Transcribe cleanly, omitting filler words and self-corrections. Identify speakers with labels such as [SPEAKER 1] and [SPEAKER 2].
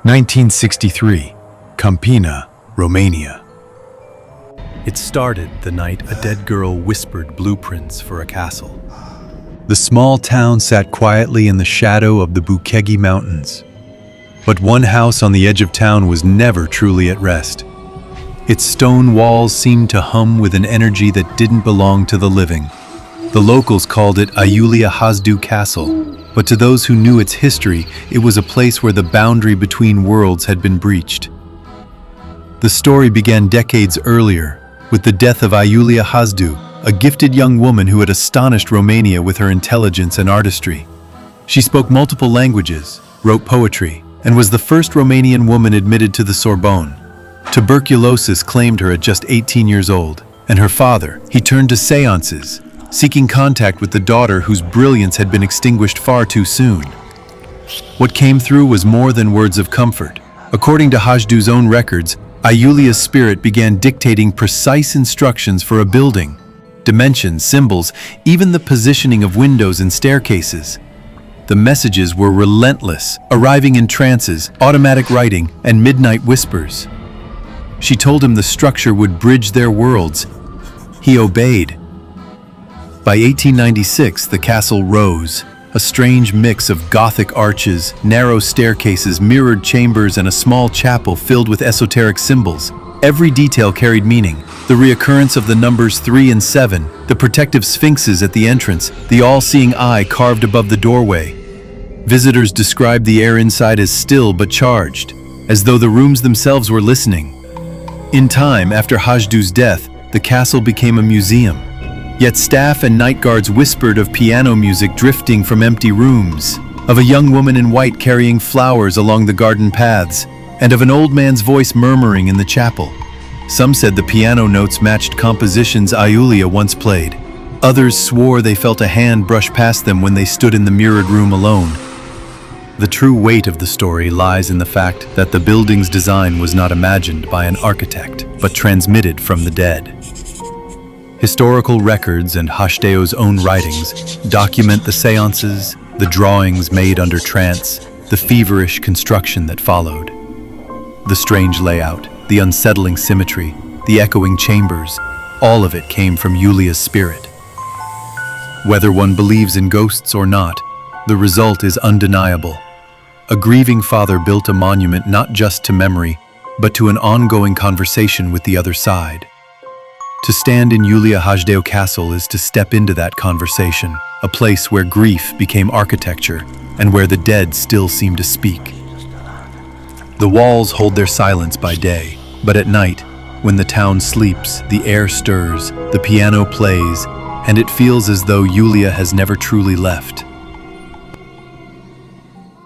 [SPEAKER 1] 1963, Câmpina, Romania. It started the night a dead girl whispered blueprints for a castle. The small town sat quietly in the shadow of the Bucegi Mountains. But one house on the edge of town was never truly at rest. Its stone walls seemed to hum with an energy that didn't belong to the living. The locals called it Iulia Hasdeu Castle, but to those who knew its history, it was a place where the boundary between worlds had been breached. The story began decades earlier, with the death of Iulia Hasdeu, a gifted young woman who had astonished Romania with her intelligence and artistry. She spoke multiple languages, wrote poetry, and was the first Romanian woman admitted to the Sorbonne. Tuberculosis claimed her at just 18 years old, and her father, he turned to séances, seeking contact with the daughter whose brilliance had been extinguished far too soon. What came through was more than words of comfort. According to Hașdeu's own records, Iulia's spirit began dictating precise instructions for a building, dimensions, symbols, even the positioning of windows and staircases. The messages were relentless, arriving in trances, automatic writing, and midnight whispers. She told him the structure would bridge their worlds. He obeyed. By 1896, the castle rose, a strange mix of Gothic arches, narrow staircases, mirrored chambers, and a small chapel filled with esoteric symbols. Every detail carried meaning. The reoccurrence of the numbers 3 and 7, the protective sphinxes at the entrance, the all-seeing eye carved above the doorway. Visitors described the air inside as still but charged, as though the rooms themselves were listening. In time, after Hașdeu's death, the castle became a museum. Yet staff and night guards whispered of piano music drifting from empty rooms, of a young woman in white carrying flowers along the garden paths, and of an old man's voice murmuring in the chapel. Some said the piano notes matched compositions Iulia once played. Others swore they felt a hand brush past them when they stood in the mirrored room alone. The true weight of the story lies in the fact that the building's design was not imagined by an architect, but transmitted from the dead. Historical records and Hașdeu's own writings document the séances, the drawings made under trance, the feverish construction that followed. The strange layout, the unsettling symmetry, the echoing chambers, all of it came from Iulia's spirit. Whether one believes in ghosts or not, the result is undeniable. A grieving father built a monument not just to memory, but to an ongoing conversation with the other side. To stand in Iulia Hasdeu Castle is to step into that conversation, a place where grief became architecture and where the dead still seem to speak. The walls hold their silence by day, but at night, when the town sleeps, the air stirs, the piano plays, and it feels as though Iulia has never truly left.